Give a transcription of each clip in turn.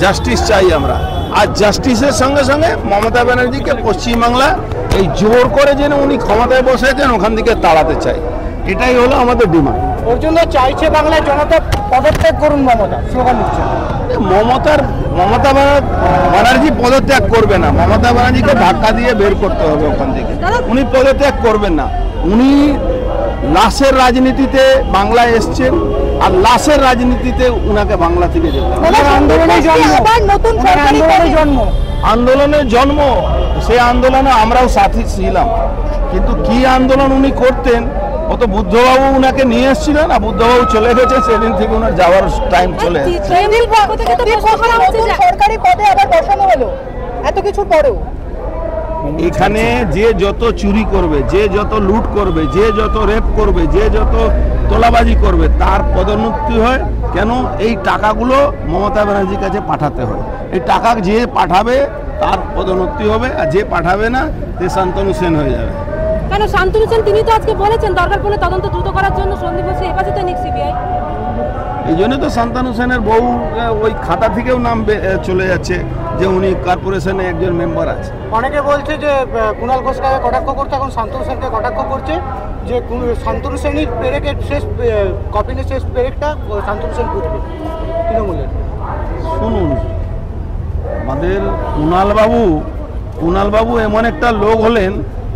Justice চাই আমরা। আর জাস্টিসের সঙ্গে সঙ্গে মমতা ব্যানার্জিকে পশ্চিমবাংলা এই জোর করে যেন উনি ক্ষমতায় বসেছেন ওখান থেকে তাড়াতে চাই, এটাই হলো আমাদের ডিমান্ড। ওর জন্য চাইছে বাংলার জনতা পদত্যাগ করুন মমতা, স্লোগান দিচ্ছে। মমতা ব্যানার্জি পদত্যাগ করবে না, মমতা ব্যানার্জিকে ধাক্কা দিয়ে বের করতে হবে ওখান থেকে। উনি পদত্যাগ করবেন না, উনি লাশের রাজনীতিতে বাংলায় এসছেন, আর লাশের রাজনীতিতে উনাকে বাংলা থেকে যেতে হবে। আন্দোলনের জন্ম, সেই আন্দোলনে আমরাও সাথী ছিলাম, কিন্তু কি আন্দোলন উনি করতেন ও তো বুদ্ধবাবু উনাকে নিয়ে এসেছিলেন, আর বুদ্ধবাবু চলে গেছে, সেদিন থেকে ওনার যাওয়ার টাইম চলে এসেছে। সরকারি পদে আবার বসানো হলো এত কিছু পরেও। এখানে যে যত চুরি করবে, যে যত লুট করবে, যে যত রেপ করবে, যে যত তোলাবাজি করবে, তার পদোন্নতি হয় কেন? এই টাকাগুলো মমতা ব্যানার্জির কাছে পাঠাতে হয়। এই টাকা যে পাঠাবে তার পদোন্নতি হবে, আর যে পাঠাবে না সে শান্তনু সেন হয়ে যাবে। কেন শান্তনু সেন? তিনি তো আজকে বলেছেন দরকার পড়লে তদন্ত দ্রুত করার জন্য সন্দীপ ঘোষের হেফাজতে নিক সিবিআই। এই জন্য তো শান্তনু সেনের বউ ওই খাতা থেকেও নাম চলে যাচ্ছে যে উনি কর্পোরেশনে একজন মেম্বার আছে। অনেকে বলছে যে কুণাল ঘোষকে কটাক্ষ করতে, এখন শান্তনু সেনকে কটাক্ষ করছে যে শান্তনু সেনের পেরেকের শেষ কপিনের শেষ পেরেকটা শান্তনু সেন বুঝবে তৃণমূলের। শুনুন, আমাদের কুণাল বাবু এমন একটা লোক হলেন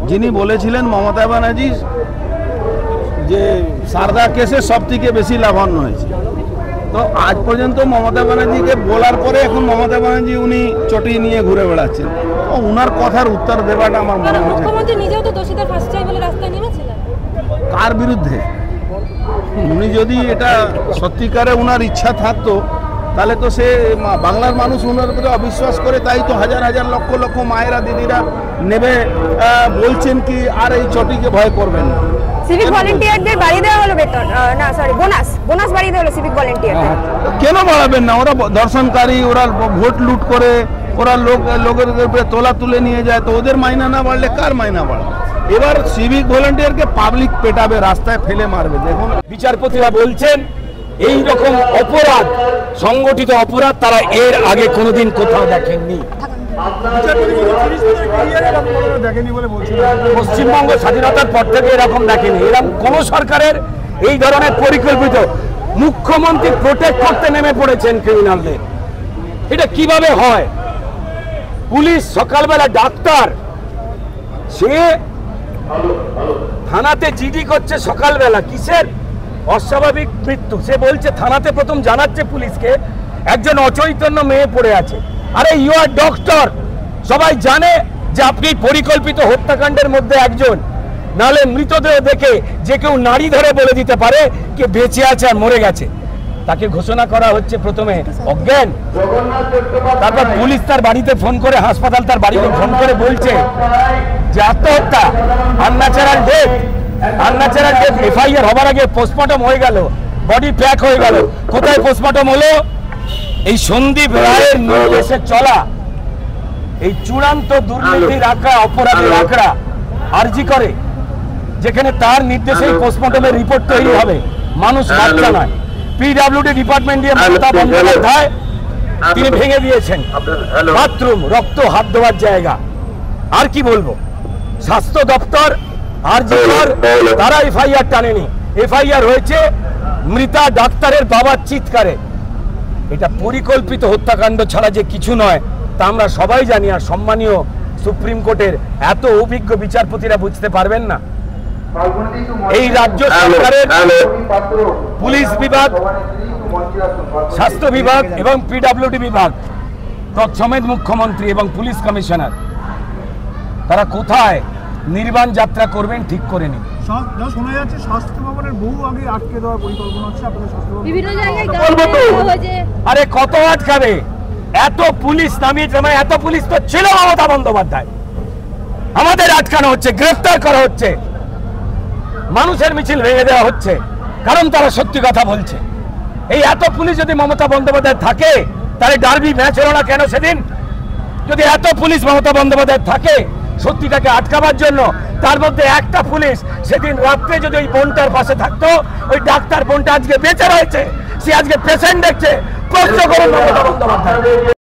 যিনি বলেছিলেন মমতা ব্যানার্জি যে সারদা কেসে সব থেকে বেশি লাভান্বিত হয়েছে। তো আজ পর্যন্ত মমতা ব্যানার্জিকে বলার পরে এখন মমতা ব্যানার্জি উনি চটি নিয়ে ঘুরে বেড়াচ্ছেন। তো উনার কথার উত্তর দেওয়াটা আমার মনে হচ্ছে। মুখ্যমন্ত্রী নিজেও তো দোষীদের ফাঁসি চাই বলে রাস্তায় নেমেছিলেন। কার বিরুদ্ধে? উনি যদি এটা সত্যিকারে উনার ইচ্ছা থাকতো তাহলে তো সে বাংলার মানুষ উনার উপরে অবিশ্বাস করে, তাই তো হাজার হাজার লক্ষ লক্ষ মায়েরা দিদিরা নেবে বলছেন কি আর এই চটিকে ভয় করবেন না। সিভিক ভলান্টিয়ারদের বাড়িয়ে দেওয়া হলো বেতন, না সরি বোনাস বাড়িয়ে দেওয়া হলো সিভিক ভলান্টিয়ারদের। কেন বাড়াবেন না? ওরা দর্শনকারী, ওরা ভোট লুট করে, ওরা লোকের উপরে তোলা তুলে নিয়ে যায়, তো ওদের মাইনা না বাড়লে কার মাইনা বাড়বে? এবার সিভিক ভলান্টিয়ারকে পাবলিক পেটাবে, রাস্তায় ফেলে মারবে। দেখুন বিচারপতিরা বলছেন এই রকম অপরাধ, সংগঠিত অপরাধ তারা এর আগে কোনোদিন কোথাও দেখেননি। পশ্চিমবঙ্গ স্বাধীনতার পর থেকে এরকম দেখেনি, এরকম কোন সরকারের এই ধরনের পরিকল্পিত। মুখ্যমন্ত্রী প্রোটেক্ট করতে নেমে পড়েছেন ক্রিমিনালদের। এটা কিভাবে হয়? পুলিশ সকালবেলা ডাক্তার, সে থানাতে জিডি করছে সকালবেলা, কিসের অস্বাভাবিক মৃত্যু, সে বলছে থানাতে প্রথম জানাচ্ছে পুলিশকে একজন অচৈতন্য মেয়ে পড়ে আছে। আরে ইউ আর ডক্টর, সবাই জানে যে আপনি পরিকল্পিত হত্যাকাণ্ডের মধ্যে একজন, নাহলে মৃতদেহ দেখে যে কেউ নাড়ি ধরে বলে দিতে পারে কে বেঁচে আছে আর মরে গেছে। তাকে ঘোষণা করা হচ্ছে প্রথমে অজ্ঞান, তারপর পুলিশ তার বাড়িতে ফোন করে, হাসপাতাল তার বাড়িতে ফোন করে বলছে যে আত্মহত্যা, unnatural death. Unnatural death FIR হবার আগে পোস্টমর্টম হয়ে গেল, বডি প্যাক হয়ে গেল। কোথায় পোস্টমর্টম হলো? এই সন্দীপ রায়ের নির্দেশে চলা এই চূড়ান্ত দুর্নীতির আঁকড়া, অপরাধের আঁকড়া আরজি করে, যেখানে তার নির্দেশেই পোস্টমর্টমের রিপোর্ট তৈরি হবে। মানুষ বাচ্চা নয়। পিডব্লিউডি ডিপার্টমেন্ট দিয়ে মমতা বন্দ্যোপাধ্যায় তিনি ভেঙে দিয়েছেন বাথরুম, রক্ত হাত দেওয়ার জায়গা। আর কি বলবো? স্বাস্থ্য দপ্তর আরজি কর, তারা এফআইআর টানেনি। এফআইআর হয়েছে মৃতা ডাক্তারের বাবার চিৎকারে। এটা পরিকল্পিত হত্যাকাণ্ড ছাড়া যে কিছু নয় তা আমরা সবাই জানি। আর সম্মানীয় সুপ্রিম কোর্টের এত অভিজ্ঞ বিচারপতিরা বুঝতে পারবেন না? এই রাজ্য সরকারের পুলিশ বিভাগ, স্বাস্থ্য বিভাগ এবং পিডব্লিউডি বিভাগ, তৎসমেত মুখ্যমন্ত্রী এবং পুলিশ কমিশনার, তারা কোথায় নির্বাণ যাত্রা করবেন ঠিক করে নিন। শোনা যাচ্ছে স্বাস্থ্য ভবনের বহু আগে আটকে দেওয়ার পরিকল্পনা হচ্ছে আপনাদের স্বাস্থ্য ভবন বিভিন্ন জায়গায়। আরে কত আটকাবে? এত পুলিশ নামিয়ে, এত পুলিশ তো ছিল মমতা বন্দ্যোপাধ্যায়। আমাদের আটকানো হচ্ছে, গ্রেফতার করা হচ্ছে, মানুষের মিছিল ভেঙে দেওয়া হচ্ছে, কারণ তারা সত্যি কথা বলছে। এই এত পুলিশ যদি মমতা বন্দ্যোপাধ্যায় থাকে তাহলে ডার্বি ম্যাচ হলো না কেন সেদিন? যদি এত পুলিশ মমতা বন্দ্যোপাধ্যায় থাকে সত্যিটাকে আটকাবার জন্য, তার মধ্যে একটা পুলিশ সেদিন রাত্রে যদি ওই বোনটার পাশে থাকতো, ওই ডাক্তার বোনটা আজকে বেঁচে রয়েছে, সে আজকে পেশেন্ট দেখছে, স্পষ্ট করুন মমতা বন্দ্যোপাধ্যায়।